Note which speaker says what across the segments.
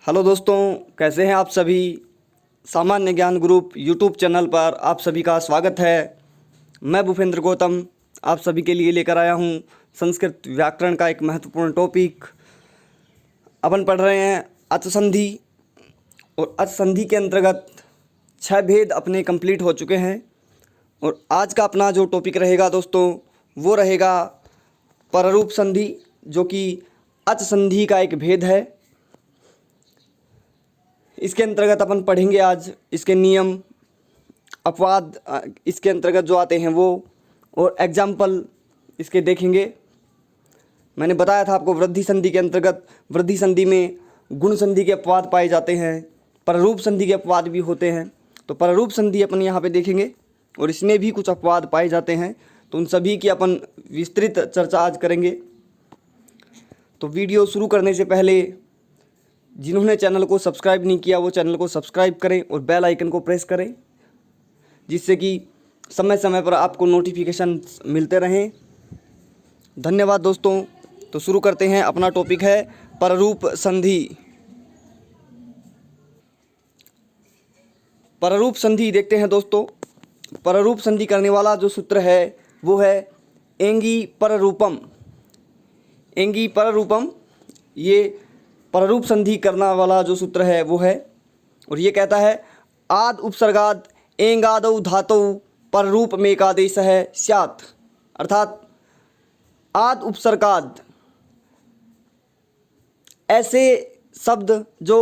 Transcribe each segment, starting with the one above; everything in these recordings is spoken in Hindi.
Speaker 1: हेलो दोस्तों, कैसे हैं आप सभी। सामान्य ज्ञान ग्रुप यूट्यूब चैनल पर आप सभी का स्वागत है। मैं भूपेंद्र गौतम आप सभी के लिए लेकर आया हूं संस्कृत व्याकरण का एक महत्वपूर्ण टॉपिक। अपन पढ़ रहे हैं अचसंधि, और अचसंधि के अंतर्गत 6 भेद अपने कंप्लीट हो चुके हैं। और आज का अपना जो टॉपिक रहेगा दोस्तों, वो रहेगा पररूप संधि, जो कि अचसंधि का एक भेद है। इसके अंतर्गत अपन पढ़ेंगे आज इसके नियम, अपवाद इसके अंतर्गत जो आते हैं वो, और एग्जाम्पल इसके देखेंगे। मैंने बताया था आपको वृद्धि संधि के अंतर्गत वृद्धि संधि में गुण संधि के अपवाद पाए जाते हैं, पररूप संधि के अपवाद भी होते हैं। तो पररूप संधि अपन यहाँ पे देखेंगे और इसमें भी कुछ अपवाद पाए जाते हैं, तो उन सभी की अपन विस्तृत चर्चा आज करेंगे। तो वीडियो शुरू करने से पहले जिन्होंने चैनल को सब्सक्राइब नहीं किया वो चैनल को सब्सक्राइब करें और बेल आइकन को प्रेस करें, जिससे कि समय समय पर आपको नोटिफिकेशन मिलते रहें। धन्यवाद दोस्तों। तो शुरू करते हैं। अपना टॉपिक है पररूप संधि। पररूप संधि देखते हैं दोस्तों। पररूप संधि करने वाला जो सूत्र है वो है एंगी पररूपम। एंगी पररूपम, ये पररूप संधि करना वाला जो सूत्र है वो है, और ये कहता है आद उपसर्गाद एंगादौ धातौ पररूप में एकादेश है स्यात्। अर्थात आद उपसर्गाद ऐसे शब्द जो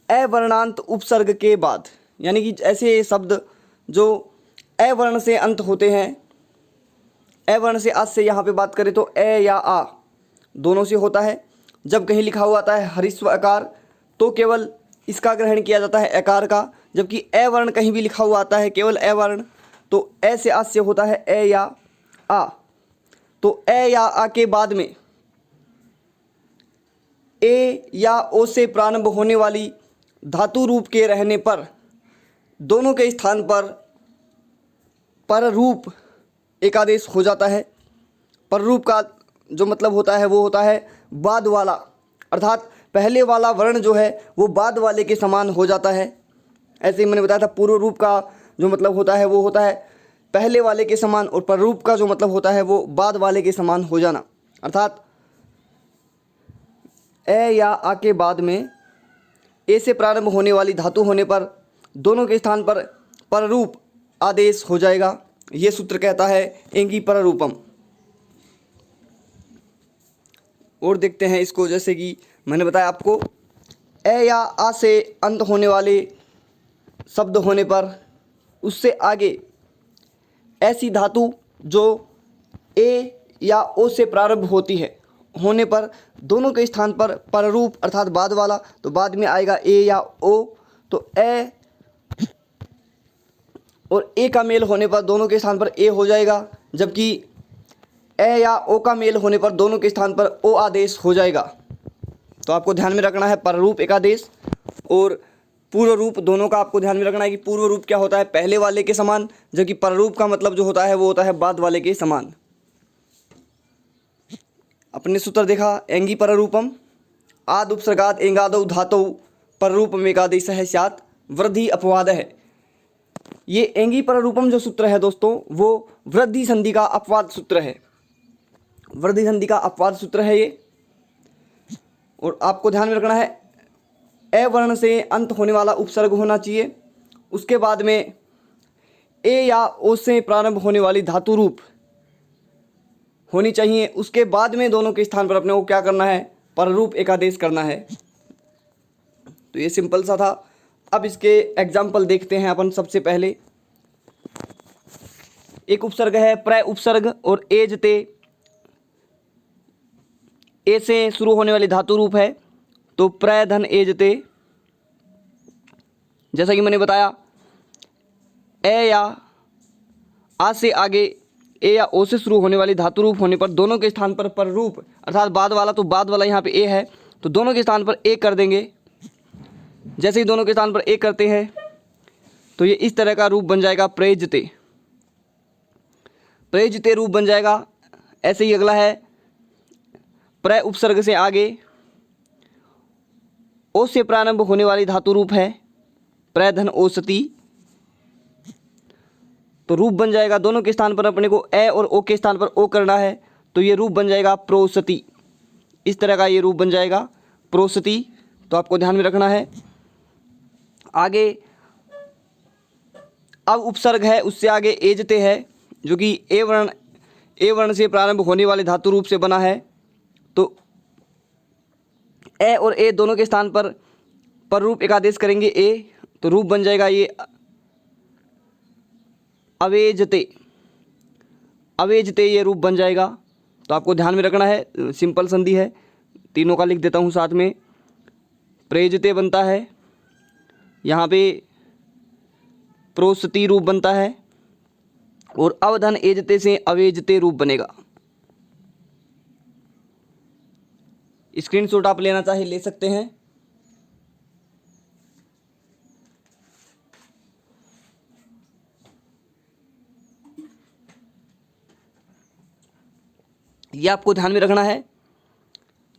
Speaker 1: अवर्णांत उपसर्ग के बाद, यानी कि ऐसे शब्द जो अवर्ण से अंत होते हैं। अवर्ण से आज से यहाँ पे बात करें तो अ या आ दोनों से होता है। जब कहीं लिखा हुआ आता है हरिस्व आकार तो केवल इसका ग्रहण किया जाता है आकार का, जबकि अवर्ण कहीं भी लिखा हुआ आता है केवल अवर्ण तो अ से आज से होता है अ या आ। तो अ या आ के बाद में ए या ओ से प्रारंभ होने वाली धातु रूप के रहने पर दोनों के स्थान पर पररूप एकादेश हो जाता है। पररूप का जो मतलब होता है वो होता है बाद वाला, अर्थात पहले वाला वर्ण जो है वो बाद वाले के समान हो जाता है। ऐसे ही मैंने बताया था पूर्व रूप का जो मतलब होता है वो होता है पहले वाले के समान, और पररूप का जो मतलब होता है वो बाद वाले के समान हो जाना। अर्थात ए या आ के बाद में ए से प्रारंभ होने वाली धातु होने पर दोनों के स्थान पर पररूप आदेश हो जाएगा। ये सूत्र कहता है एंगी पररूपम। और देखते हैं इसको, जैसे कि मैंने बताया आपको ए या आ से अंत होने वाले शब्द होने पर उससे आगे ऐसी धातु जो ए या ओ से प्रारंभ होती है होने पर दोनों के स्थान पर पररूप अर्थात बाद वाला, तो बाद में आएगा ए या ओ, तो ए और ए का मेल होने पर दोनों के स्थान पर ए हो जाएगा, जबकि ए या ओ का मेल होने पर दोनों के स्थान पर ओ आदेश हो जाएगा। तो आपको ध्यान में रखना है पररूप एकादेश और पूर्व रूप दोनों का आपको ध्यान में रखना है कि पूर्व रूप क्या होता है पहले वाले के समान, जबकि पररूप का मतलब जो होता है वो होता है बाद वाले के समान। अपने सूत्र देखा एंगी पररूपम आद उपसर्गाद एंगादौ धातौ पररूप में एकादेश है स्यात् वृद्धि अपवाद है। ये एंगी पररूपम जो सूत्र है दोस्तों वो वृद्धि संधि का अपवाद सूत्र है। वृद्धि संधि का अपवाद सूत्र है ये, और आपको ध्यान में रखना है अवर्ण से अंत होने वाला उपसर्ग होना चाहिए, उसके बाद में ए या ओ से प्रारंभ होने वाली धातु रूप होनी चाहिए, उसके बाद में दोनों के स्थान पर अपने को क्या करना है पररूप एकादेश करना है। तो ये सिंपल सा था। अब इसके एग्जाम्पल देखते हैं अपन। सबसे पहले एक उपसर्ग है प्र उपसर्ग और एजते, ए से शुरू होने वाली धातु रूप है तो प्र धन एजते। जैसा कि मैंने बताया ए या आ से आगे ए या ओ से शुरू होने वाली धातु रूप होने पर दोनों के स्थान पर पररूप अर्थात बाद वाला, तो बाद वाला यहाँ पे ए है तो दोनों के स्थान पर ए कर देंगे। जैसे ही दोनों के स्थान पर ए करते हैं तो ये इस तरह का रूप बन जाएगा प्रेजते। प्रेजते रूप बन जाएगा। ऐसे ही अगला है प्र उपसर्ग से आगे ओ से प्रारंभ होने वाली धातु रूप है प्रधन ओसती, तो रूप बन जाएगा, दोनों के स्थान पर अपने को ए और ओ के स्थान पर ओ करना है, तो ये रूप बन जाएगा प्रोसती। इस तरह का ये रूप बन जाएगा प्रोसती, तो आपको ध्यान में रखना है। आगे अब उपसर्ग है, उससे आगे एजते है, जो कि ए वर्ण से प्रारंभ होने वाले धातु रूप से बना है। तो ए और ए दोनों के स्थान पर रूप एकादेश करेंगे ए, तो रूप बन जाएगा ये अवेजते। अवेजते ये रूप बन जाएगा, तो आपको ध्यान में रखना है। सिंपल संधि है, तीनों का लिख देता हूँ साथ में। प्रेजते बनता है, यहाँ पे प्रोसती रूप बनता है, और अवधन एजते से अवेजते रूप बनेगा। स्क्रीनशॉट आप लेना चाहे ले सकते हैं। यह आपको ध्यान में रखना है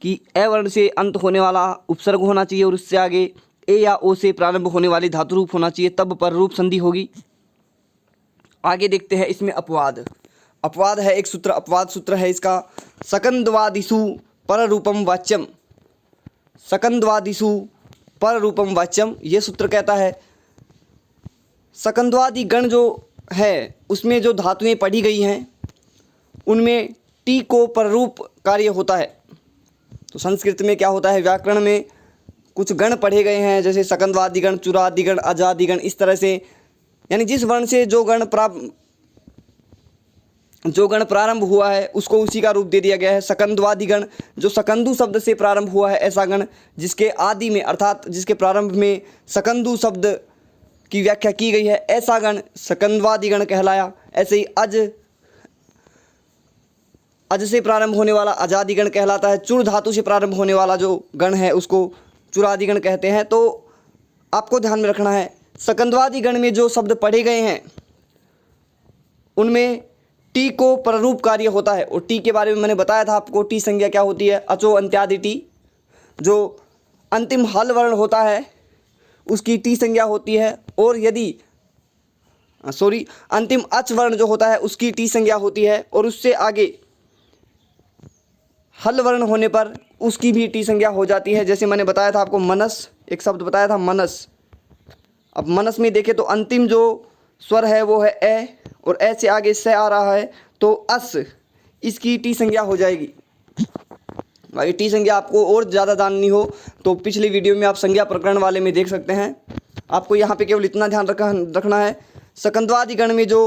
Speaker 1: कि ए वर्ण से अंत होने वाला उपसर्ग होना चाहिए और उससे आगे ए या ओ से प्रारंभ होने वाली धातु रूप होना चाहिए, तब पर रूप संधि होगी। आगे देखते हैं इसमें अपवाद। अपवाद है एक सूत्र, अपवाद सूत्र है इसका, सकंदवादिषु पर रूपम वाच्यम। सकंदवादिषु पर रूपम वाच्यम, ये सूत्र कहता है सकंदवादी गण जो है उसमें जो धातुएं पढ़ी गई हैं उनमें टी को पररूप कार्य होता है। तो संस्कृत में क्या होता है, व्याकरण में कुछ गण पढ़े गए हैं, जैसे सकंदवादी गण, चुरादी गण, अजादी गण, इस तरह से, यानी जिस वर्ण से जो गण प्रारंभ हुआ है उसको उसी का रूप दे दिया गया है। सकंदवादी गण, जो सकंदु शब्द से प्रारंभ हुआ है ऐसा गण, जिसके आदि में अर्थात जिसके प्रारंभ में सकंदु शब्द की व्याख्या की गई है, ऐसा गण सकंदवादी गण कहलाया। ऐसे ही अज से प्रारंभ होने वाला अजादी गण कहलाता है। चुर धातु से प्रारंभ होने वाला जो गण है उसको चुरादी गण कहते हैं। तो आपको ध्यान में रखना है, सकंदवादी गण में जो शब्द पढ़े गए हैं उनमें टी को प्ररूप कार्य होता है। और टी के बारे में मैंने बताया था आपको, टी संज्ञा क्या होती है, अचो अंत्यादि टी। जो अंतिम हल वर्ण होता है उसकी टी संज्ञा होती है, और यदि अंतिम अच वर्ण जो होता है उसकी टी संज्ञा होती है, और उससे आगे हल वर्ण होने पर उसकी भी टी संज्ञा हो जाती है। जैसे मैंने बताया था आपको मनस, एक शब्द बताया था मनस। अब मनस में देखें तो अंतिम जो स्वर है वो है ए, और ए से आगे से आ रहा है तो अस, इसकी टी संज्ञा हो जाएगी। भाई टी संज्ञा आपको और ज़्यादा जाननी हो तो पिछली वीडियो में आप संज्ञा प्रकरण वाले में देख सकते हैं। आपको यहाँ पे केवल इतना ध्यान रखना है, सकंदवादी गण में जो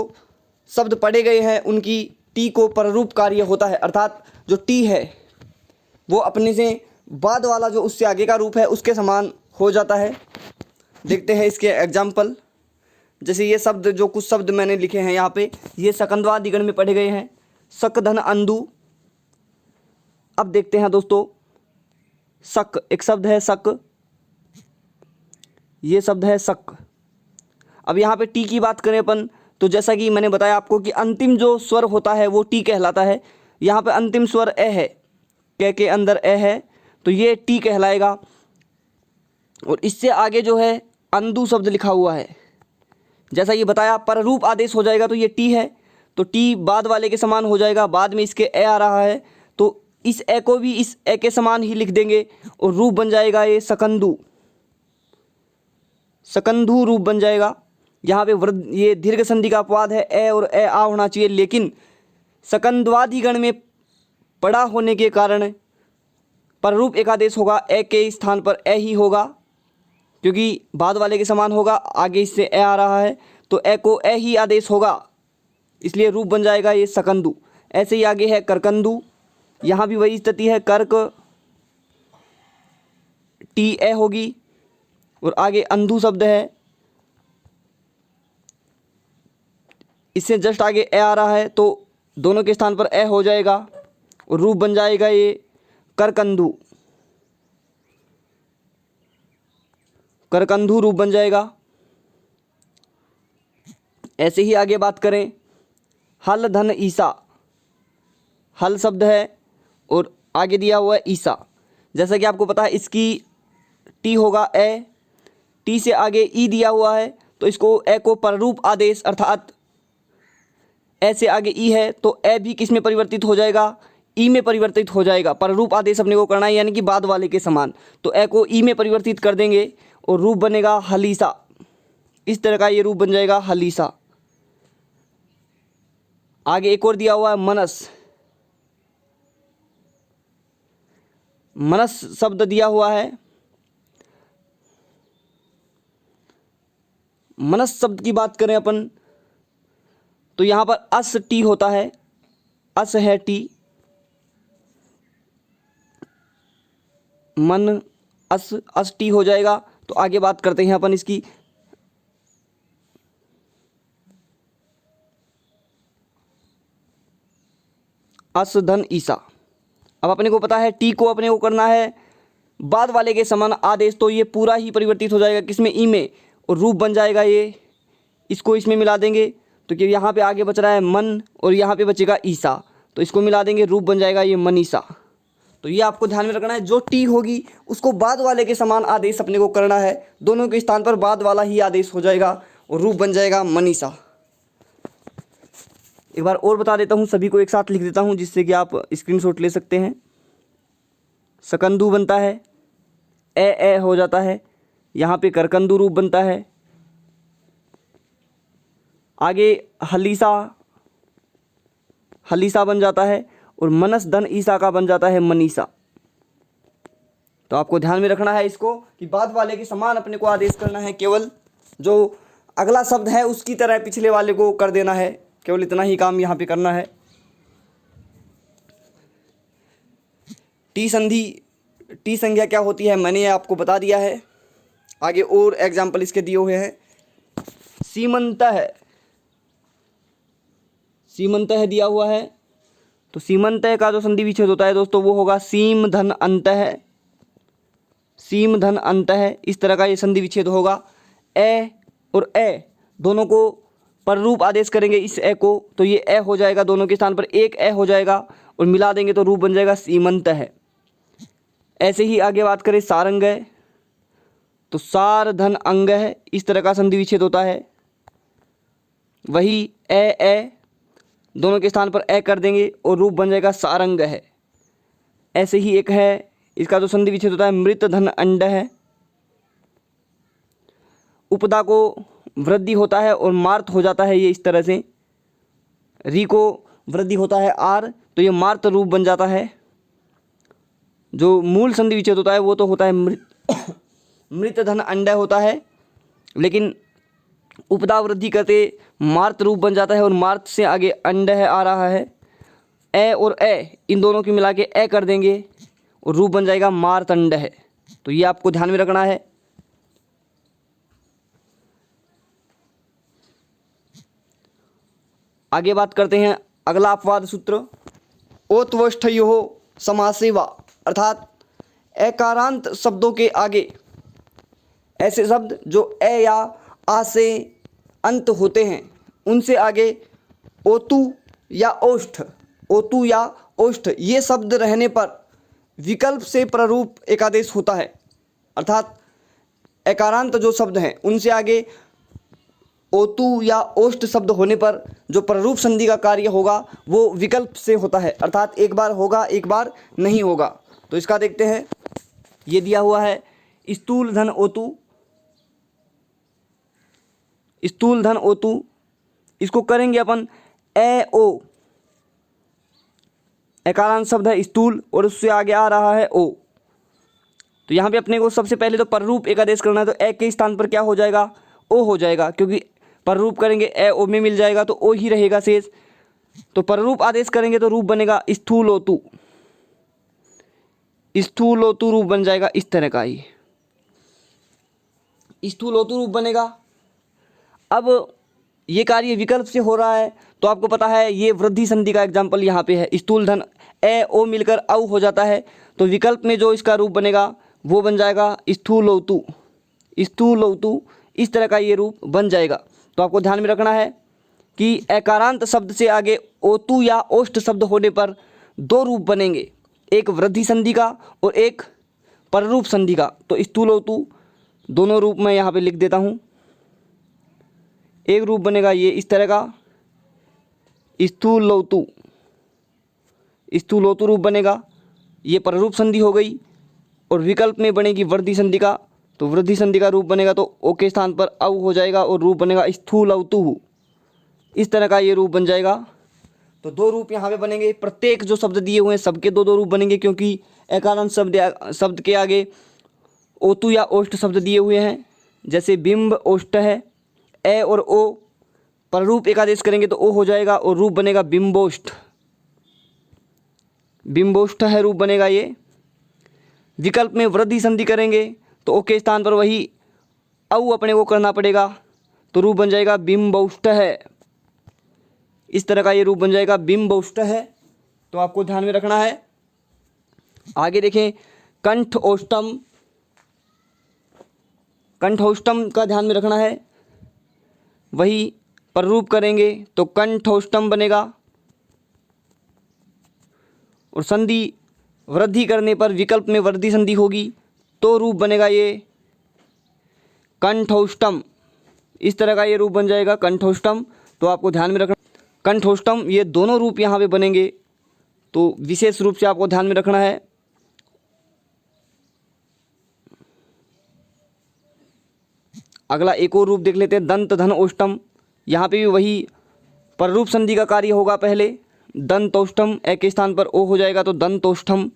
Speaker 1: शब्द पढ़े गए हैं उनकी टी को पररूप कार्य होता है, अर्थात जो टी है वो अपने से बाद वाला जो उससे आगे का रूप है उसके समान हो जाता है। देखते हैं इसके एग्जाम्पल। जैसे ये शब्द, जो कुछ शब्द मैंने लिखे हैं यहाँ पे, ये सकंदवादी गण में पढ़े गए हैं। सक धन अंधु। अब देखते हैं दोस्तों, सक एक शब्द है, सक, ये शब्द है सक। अब यहाँ पे टी की बात करें अपन, तो जैसा कि मैंने बताया आपको कि अंतिम जो स्वर होता है वो टी कहलाता है। यहाँ पे अंतिम स्वर ए है, के अंदर ए है, तो ये टी कहलाएगा। और इससे आगे जो है अंधु शब्द लिखा हुआ है, जैसा ये बताया पररूप आदेश हो जाएगा तो ये टी है, तो टी बाद वाले के समान हो जाएगा। बाद में इसके ए आ रहा है तो इस ए को भी इस ए के समान ही लिख देंगे और रूप बन जाएगा ये सकंदु। सकंधु रूप बन जाएगा। यहाँ पे ये दीर्घ संधि का अपवाद है, ए और ए आ होना चाहिए, लेकिन सकंदवादी गण में पड़ा होने के कारण पररूप एकादेश होगा, ए के स्थान पर ए ही होगा, क्योंकि बाद वाले के समान होगा, आगे इससे ए आ रहा है तो ए को ए ही आदेश होगा, इसलिए रूप बन जाएगा ये सकंदु। ऐसे ही आगे है करकंदु, यहाँ भी वही स्थिति है, कर्क टी ए होगी, और आगे अंधु शब्द है, इससे जस्ट आगे ए आ रहा है तो दोनों के स्थान पर ए हो जाएगा और रूप बन जाएगा ये करकंधु। करकंधु रूप बन जाएगा। ऐसे ही आगे बात करें, हल धन ईसा, हल शब्द है और आगे दिया हुआ है ईसा। जैसा कि आपको पता है इसकी टी होगा ए, टी से आगे ई दिया हुआ है तो इसको ए को पररूप आदेश अर्थात ए से आगे ई है तो ए भी किस में परिवर्तित हो जाएगा, ई में परिवर्तित हो जाएगा। पररूप आदेश अपने को करना है यानी कि बाद वाले के समान, तो ए को ई में परिवर्तित कर देंगे और रूप बनेगा हलीसा। इस तरह का ये रूप बन जाएगा हलीसा। आगे एक और दिया हुआ है मनस, मनस शब्द दिया हुआ है। मनस शब्द की बात करें अपन तो यहाँ पर अस टी होता है, अस है टी, मन अस टी हो जाएगा। तो आगे बात करते हैं अपन इसकी। अस धन ईसा। अब अपने को पता है टी को अपने को करना है बाद वाले के समान आदेश, तो ये पूरा ही परिवर्तित हो जाएगा किसमें, ई में, और रूप बन जाएगा ये, इसको इसमें मिला देंगे तो कि यहाँ पे आगे बच रहा है मन और यहाँ पे बचेगा ईसा, तो इसको मिला देंगे रूप बन जाएगा ये मनीषा। तो ये आपको ध्यान में रखना है, जो टी होगी उसको बाद वाले के समान आदेश अपने को करना है, दोनों के स्थान पर बाद वाला ही आदेश हो जाएगा और रूप बन जाएगा मनीषा। एक बार और बता देता हूँ, सभी को एक साथ लिख देता हूँ जिससे कि आप स्क्रीनशॉट ले सकते हैं। सकंदू बनता है, ए हो जाता है, यहाँ पे करकंदू रूप बनता है। आगे हलीसा, हलीसा बन जाता है और मनस धन ईसा का बन जाता है मनीषा। तो आपको ध्यान में रखना है इसको कि बाद वाले के समान अपने को आदेश करना है, केवल जो अगला शब्द है उसकी तरह पिछले वाले को कर देना है, केवल इतना ही काम यहाँ पे करना है। टी संधि, टी संज्ञा क्या होती है मैंने आपको बता दिया है। आगे और एग्जाम्पल इसके दिए हुए हैं। सीमंतः, सीमंतः दिया हुआ है तो सीमंतः का जो संधि विच्छेद होता है दोस्तों वो होगा सीम धन अंतः, सीम धन अंतः। इस तरह का ये संधि विच्छेद होगा। ए और ए दोनों को पररूप आदेश करेंगे इस ए को, तो ये ए हो जाएगा, दोनों के स्थान पर एक ए हो जाएगा और मिला देंगे तो रूप बन जाएगा सीमंतः। ऐसे ही आगे बात करें सारंग है तो सार धन अंग है, इस तरह का संधि विच्छेद होता है। वही ए दोनों के स्थान पर ए कर देंगे और रूप बन जाएगा सारंग है। ऐसे ही एक है, इसका जो संधि विच्छेद होता है मृत धन अंड है। उपदा को वृद्धि होता है और मार्त हो जाता है ये इस तरह से, री को वृद्धि होता है आर तो ये मार्त रूप बन जाता है। जो मूल संधि विच्छेद होता है वो तो होता है मृत धन अंडा होता है, लेकिन उपदा वृद्धि करते मार्त रूप बन जाता है और मार्त से आगे अंड है आ रहा है। ए और ए इन दोनों की मिला के ए कर देंगे और रूप बन जाएगा मार्तंड है। तो ये आपको ध्यान में रखना है। आगे बात करते हैं अगला अपवाद सूत्र। ओत्वष्ठयोः समासेवा, अर्थात एकारांत शब्दों के आगे ऐसे शब्द जो ए या आ से अंत होते हैं उनसे आगे ओतु या ओष्ठ, ओतु या ओष्ठ ये शब्द रहने पर विकल्प से प्ररूप एक आदेश होता है। अर्थात एकारांत जो शब्द हैं उनसे आगे ओतु या ओष्ठ शब्द होने पर जो प्ररूप संधि का कार्य होगा वो विकल्प से होता है, अर्थात एक बार होगा एक बार नहीं होगा। तो इसका देखते हैं, ये दिया हुआ है स्थूल धन ओतु, स्थूल धन ओतु, इसको करेंगे अपन ए ओ, एकारांत शब्द है स्थूल और उससे आगे आ रहा है ओ। तो यहाँ पे अपने को सबसे पहले तो पररूप एक आदेश करना है, तो ए के स्थान पर क्या हो जाएगा, ओ हो जाएगा, क्योंकि पररूप करेंगे ए ओ में मिल जाएगा तो ओ ही रहेगा शेष। तो पररूप आदेश करेंगे तो रूप बनेगा स्थूलोतु, स्थूलोतु रूप बन जाएगा इस तरह का ही, स्थूलोतु रूप बनेगा। अब ये कार्य विकल्प से हो रहा है तो आपको पता है ये वृद्धि संधि का एग्जाम्पल यहाँ पे है। स्थूल धन ए ओ मिलकर औ हो जाता है तो विकल्प में जो इसका रूप बनेगा वो बन जाएगा स्थूलोतु, स्थूलोतु, इस तरह का ये रूप बन जाएगा। तो आपको ध्यान में रखना है कि एकारांत शब्द से आगे ओतु या ओष्ठ शब्द होने पर दो रूप बनेंगे, एक वृद्धि संधि का और एक पररूप संधि का। तो स्थूल ओतु दोनों रूप में यहाँ पे लिख देता हूँ। एक रूप बनेगा ये इस तरह का, स्थूल लोतु, स्थूल ओतु रूप बनेगा, ये पररूप संधि हो गई। और विकल्प में बनेगी वृद्धि संधि का, तो वृद्धि संधि का रूप बनेगा तो ओ के स्थान पर औ हो जाएगा और रूप बनेगा स्थूल औतु। इस तरह का ये रूप बन जाएगा। तो दो रूप यहाँ पे बनेंगे। प्रत्येक जो शब्द दिए हुए हैं सबके दो दो रूप बनेंगे, क्योंकि एकारांत शब्द के आगे ओतु या ओष्ठ शब्द दिए हुए हैं। जैसे बिंब ओष्ठ है, ए और ओ पर रूप एकादेश करेंगे तो ओ हो जाएगा और रूप बनेगा बिंबोष्ठ। बिंबोष्ठ है रूप बनेगा ये। विकल्प में वृद्धि संधि करेंगे तो ओ के स्थान पर वही औ अपने को करना पड़ेगा, तो रूप बन जाएगा बिंबौष्ठ है। इस तरह का ये रूप बन जाएगा बिंबौष्ठ है। तो आपको ध्यान में रखना है। आगे देखें कंठ ओष्ठम, कंठोष्टम का ध्यान में रखना है। वही पर रूप करेंगे तो कंठोष्टम बनेगा और संधि वृद्धि करने पर विकल्प में वृद्धि संधि होगी तो रूप बनेगा ये कंठोष्टम। इस तरह का ये रूप बन जाएगा कंठोष्टम। तो आपको ध्यान में रखना कंठोष्टम, ये दोनों रूप यहाँ पे बनेंगे, तो विशेष रूप से आपको ध्यान में रखना है। अगला एक और रूप देख लेते हैं दंत धन ओष्टम। यहाँ पे भी वही पर रूप संधि का कार्य होगा। पहले दंतोष्ठम, ए के स्थान पर ओ हो जाएगा तो दंतोष्ठम।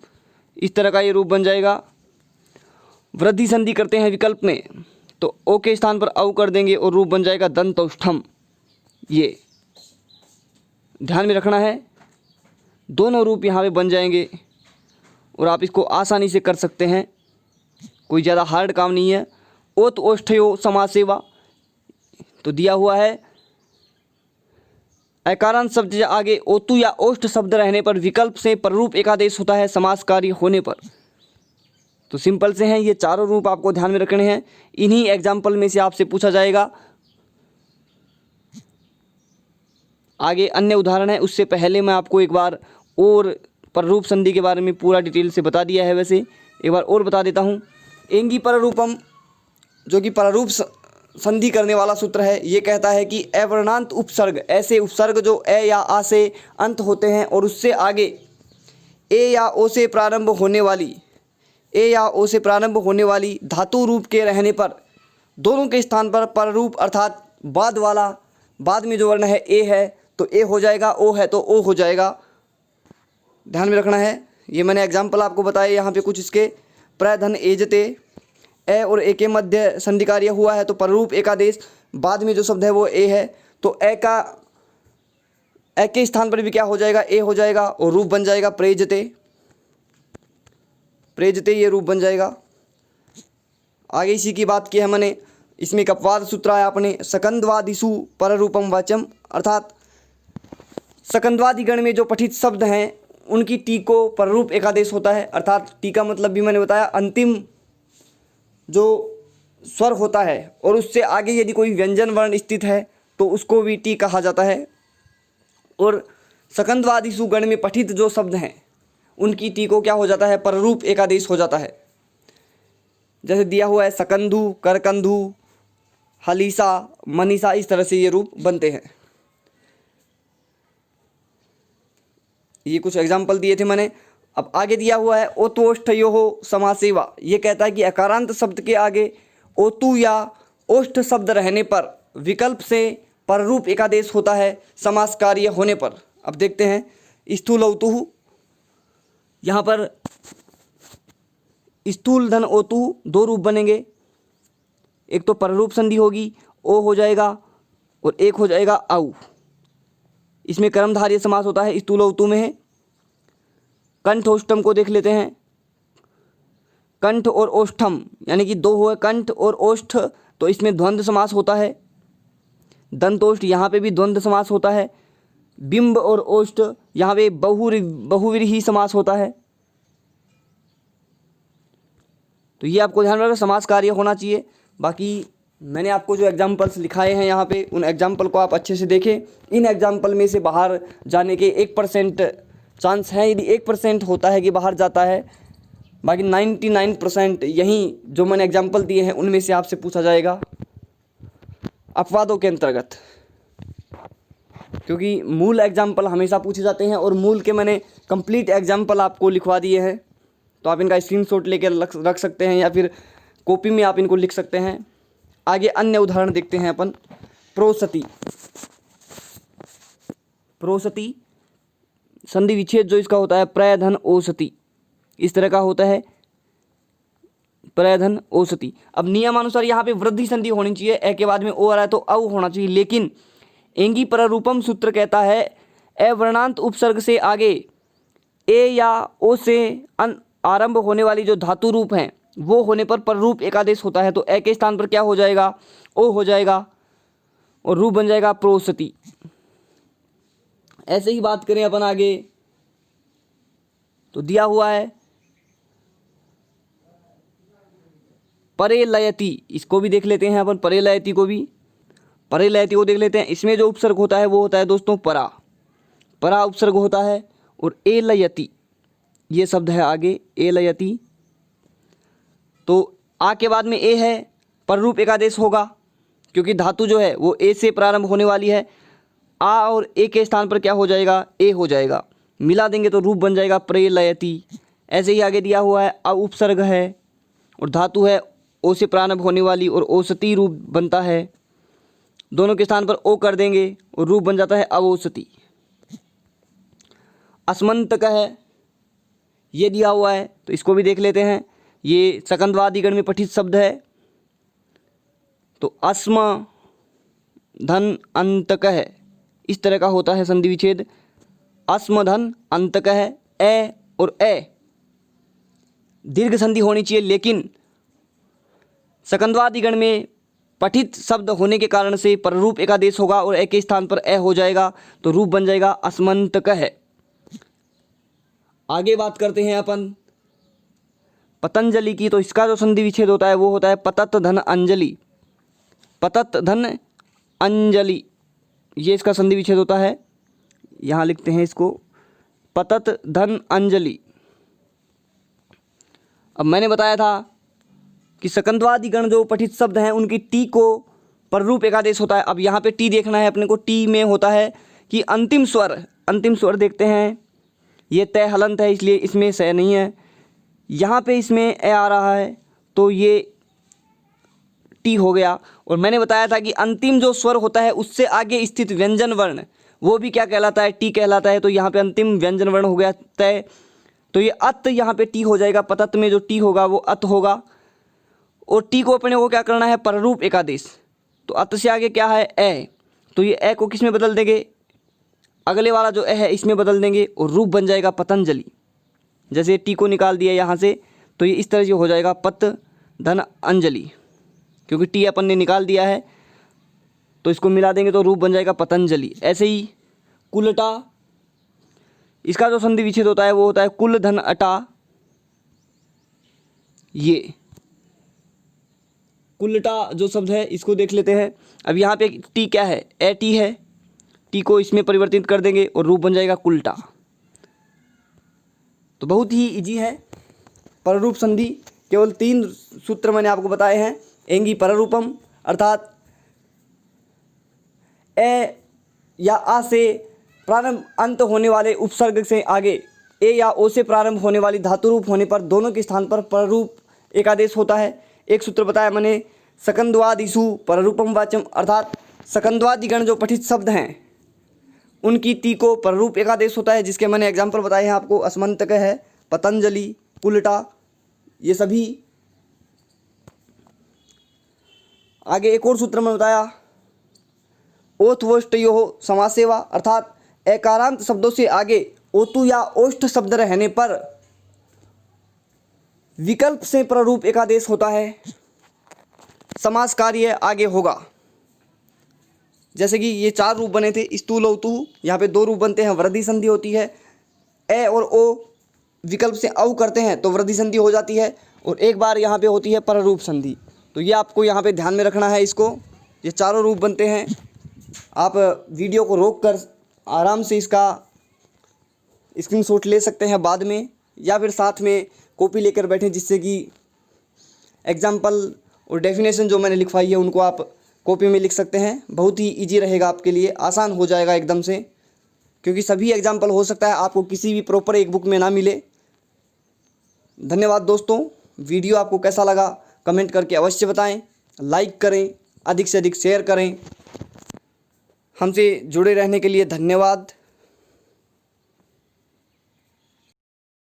Speaker 1: इस तरह का ये रूप बन जाएगा। वृद्धि संधि करते हैं विकल्प में तो ओ के स्थान पर औ कर देंगे और रूप बन जाएगा दंतोष्ठम। ये ध्यान में रखना है। दोनों रूप यहाँ पे बन जाएंगे और आप इसको आसानी से कर सकते हैं, कोई ज़्यादा हार्ड काम नहीं है। ओत ओष्ठयो समास सेवा तो दिया हुआ है। अकारांत शब्द के आगे ओतु या ओष्ठ शब्द रहने पर विकल्प से पररूप एकादेश होता है समास कार्य होने पर। तो सिंपल से हैं ये चारों रूप, आपको ध्यान में रखने हैं। इन्हीं एग्जाम्पल में से आपसे पूछा जाएगा। आगे अन्य उदाहरण है, उससे पहले मैं आपको एक बार और पररूप संधि के बारे में पूरा डिटेल से बता दिया है। वैसे एक बार और बता देता हूँ। एंगी पररूपम, जो कि पररूप संधि करने वाला सूत्र है, ये कहता है कि अवर्णांत उपसर्ग, ऐसे उपसर्ग जो ए या आ से अंत होते हैं और उससे आगे ए या ओ से प्रारंभ होने वाली, ए या ओ से प्रारंभ होने वाली धातु रूप के रहने पर दोनों के स्थान पर पररूप अर्थात बाद वाला, बाद में जो वर्ण है ए है तो ए हो जाएगा, ओ है तो ओ हो जाएगा। ध्यान में रखना है। ये मैंने एग्जाम्पल आपको बताया यहाँ पे कुछ इसके। प्रधन एजते, ए और ए के मध्य संधि कार्य हुआ है तो पररूप एकादेश, बाद में जो शब्द है वो ए है तो ए के स्थान पर भी क्या हो जाएगा, ए हो जाएगा और रूप बन जाएगा प्रेजते। प्रेजते ये रूप बन जाएगा। आगे इसी की बात की है मैंने। इसमें एक अपवाद सूत्र आया अपने, सकंदवादिषु पररूपम वाच्यम, अर्थात सकंदवादी गण में जो पठित शब्द हैं उनकी टी को पररूप एकादेश होता है। अर्थात टी का मतलब भी मैंने बताया, अंतिम जो स्वर होता है और उससे आगे यदि कोई व्यंजन वर्ण स्थित है तो उसको भी टी कहा जाता है। और सकंदवादिषु गण में पठित जो शब्द हैं उनकी टी को क्या हो जाता है, पररूप एकादेश हो जाता है। जैसे दिया हुआ है सकंधु, करकंधु, हलीसा, मनीषा, इस तरह से ये रूप बनते हैं। ये कुछ एग्जाम्पल दिए थे मैंने। अब आगे दिया हुआ है ओतोष्ठयोः समासेवा। ये कहता है कि अकारांत शब्द के आगे ओतु या ओष्ठ शब्द रहने पर विकल्प से पररूप एकादेश होता है समास कार्य होने पर। अब देखते हैं स्थूल औतु, यहाँ पर स्थूल धन ओतु दो रूप बनेंगे। एक तो पररूप संधि होगी, ओ हो जाएगा और एक हो जाएगा औ। इसमें कर्मधारय समास होता है, स्थूल औतु में है। कंठोष्टम को देख लेते हैं। कंठ और ओष्ठम यानी कि दो हुए कंठ और ओष्ठ, तो इसमें द्वंद्व समास होता है। दंतोष्ठ, यहाँ पे भी द्वंद्व समास होता है। बिंब और ओष्ठ, यहाँ पे बहुव्रीहि समास होता है। तो ये आपको ध्यान रखना, समास कार्य होना चाहिए। बाकी मैंने आपको जो एग्जाम्पल्स लिखाए हैं यहाँ पे, उन एग्जाम्पल को आप अच्छे से देखें। इन एग्जाम्पल में से बाहर जाने के 1% चांस है। यदि 1% होता है कि बाहर जाता है बाकी 99% यहीं जो मैंने एग्जाम्पल दिए हैं उनमें से आपसे पूछा जाएगा अपवादों के अंतर्गत, क्योंकि मूल एग्जाम्पल हमेशा पूछे जाते हैं और मूल के मैंने कंप्लीट एग्जाम्पल आपको लिखवा दिए हैं। तो आप इनका स्क्रीनशॉट लेकर रख सकते हैं या फिर कॉपी में आप इनको लिख सकते हैं। आगे अन्य उदाहरण देखते हैं अपन। प्रोसति, प्रोसति संधि विच्छेद जो इसका होता है प्रयधन ओसति, इस तरह का होता है प्रयधन ओसति। अब नियमानुसार यहाँ पे वृद्धि संधि होनी चाहिए, ए के बाद में ओ आ रहा है तो औ होना चाहिए, लेकिन एंगी पररूपम सूत्र कहता है अवर्णांत उपसर्ग से आगे ए या ओ से आरंभ होने वाली जो धातु रूप हैं वो होने पर पररूप एकादेश होता है। तो ए के स्थान पर क्या हो जाएगा, ओ हो जाएगा और रूप बन जाएगा प्रोसति। ऐसे ही बात करें अपन आगे तो दिया हुआ है परेलयति, इसको भी देख लेते हैं अपन। परेलयति को भी, परेलयति को देख लेते हैं। इसमें जो उपसर्ग होता है वो होता है दोस्तों परा, परा उपसर्ग होता है। और एलयति ये शब्द है आगे, एलयति, तो आ के बाद में ए है, पररूप एकादेश होगा क्योंकि धातु जो है वो ए से प्रारंभ होने वाली है। आ और ए के स्थान पर क्या हो जाएगा, ए हो जाएगा, मिला देंगे तो रूप बन जाएगा प्रेलयति। ऐसे ही आगे दिया हुआ है अ उपसर्ग है और धातु है ओ से प्रारंभ होने वाली और ओसति रूप बनता है। दोनों के स्थान पर ओ कर देंगे और रूप बन जाता है अवोसति। अस्मन्तक है, ये दिया हुआ है तो इसको भी देख लेते हैं। ये सकंदवादिगण में पठित शब्द है। तो अस्म धन अंतक है, इस तरह का होता है संधि विच्छेद। अस्म धन अंतक है, ए और ए दीर्घ संधि होनी चाहिए, लेकिन सकंदवादिगण में पठित शब्द होने के कारण से पररूप एकादेश होगा और ए के स्थान पर ए हो जाएगा तो रूप बन जाएगा अस्मन्तक है। आगे बात करते हैं अपन पतंजलि की। तो इसका जो संधि विच्छेद होता है वो होता है पतत धन अंजलि, पतत धन अंजलि, ये इसका संधि विच्छेद होता है। यहाँ लिखते हैं इसको पतत धन अंजलि। अब मैंने बताया था कि सकंदवादिगण जो पठित शब्द हैं उनकी टी को पररूप एकादेश होता है। अब यहाँ पे टी देखना है अपने को। टी में होता है कि अंतिम स्वर देखते हैं। ये तय हलंत है इसलिए इसमें स नहीं है, यहाँ पे इसमें ए आ रहा है तो ये टी हो गया। और मैंने बताया था कि अंतिम जो स्वर होता है उससे आगे स्थित व्यंजन वर्ण वो भी क्या कहलाता है, टी कहलाता है। तो यहाँ पे अंतिम व्यंजन वर्ण हो गया तय, तो ये अत यहाँ पे टी हो जाएगा। पतत में जो टी होगा वो अत होगा और टी को अपने को क्या करना है, पररूप एकादेश। तो अत से आगे क्या है, ए, तो ये ए को किस में बदल देंगे, अगले वाला जो ए है इसमें बदल देंगे और रूप बन जाएगा पतंजलि। जैसे टी को निकाल दिया यहाँ से तो ये इस तरह से हो जाएगा पत धन अंजलि, क्योंकि टी अपन ने निकाल दिया है तो इसको मिला देंगे तो रूप बन जाएगा पतंजलि। ऐसे ही कुलटा, इसका जो संधि विच्छेद होता है वो होता है कुल धन अटा। ये कुलटा जो शब्द है इसको देख लेते हैं। अब यहाँ पे टी क्या है, ए टी है, टी को इसमें परिवर्तित कर देंगे और रूप बन जाएगा कुलटा। तो बहुत ही इजी है पररूप संधि। केवल 3 सूत्र मैंने आपको बताए हैं। एंगी पररूपम अर्थात ए या आ से प्रारंभ अंत होने वाले उपसर्ग से आगे ए या ओ से प्रारंभ होने वाली धातु रूप होने पर दोनों के स्थान पर पररूप एकादेश होता है। एक सूत्र बताया मैंने, सकंद्वादिषु पररूपम वाच्यम, अर्थात सकंद्वादिगण जो पठित शब्द हैं उनकी टी को पररूप एकादेश होता है, जिसके मैंने एग्जाम्पल बताए हैं आपको। अस्मन्तक है, पतंजलि, कुलटा, ये सभी। आगे एक और सूत्र में बताया ओथवोष्टयो समासेवा, अर्थात एकारांत शब्दों से आगे ओतु या ओष्ठ शब्द रहने पर विकल्प से प्ररूप एकादेश होता है, समास कार्य आगे होगा। जैसे कि ये 4 रूप बने थे स्तूल औतु, यहाँ पे 2 रूप बनते हैं, वृद्धि संधि होती है। ए और ओ विकल्प से औ करते हैं तो वृद्धि संधि हो जाती है, और एक बार यहाँ पे होती है पररूप संधि। तो ये आपको यहाँ पे ध्यान में रखना है इसको। ये 4 रूप बनते हैं। आप वीडियो को रोक कर आराम से इसका स्क्रीनशॉट ले सकते हैं बाद में, या फिर साथ में कॉपी लेकर बैठें, जिससे कि एग्जाम्पल और डेफिनेशन जो मैंने लिखवाई है उनको आप कॉपी में लिख सकते हैं। बहुत ही ईजी रहेगा आपके लिए, आसान हो जाएगा एकदम से, क्योंकि सभी एग्जाम्पल हो सकता है आपको किसी भी प्रॉपर एक बुक में ना मिले। धन्यवाद दोस्तों। वीडियो आपको कैसा लगा कमेंट करके अवश्य बताएं, लाइक करें, अधिक से अधिक शेयर करें। हमसे जुड़े रहने के लिए धन्यवाद।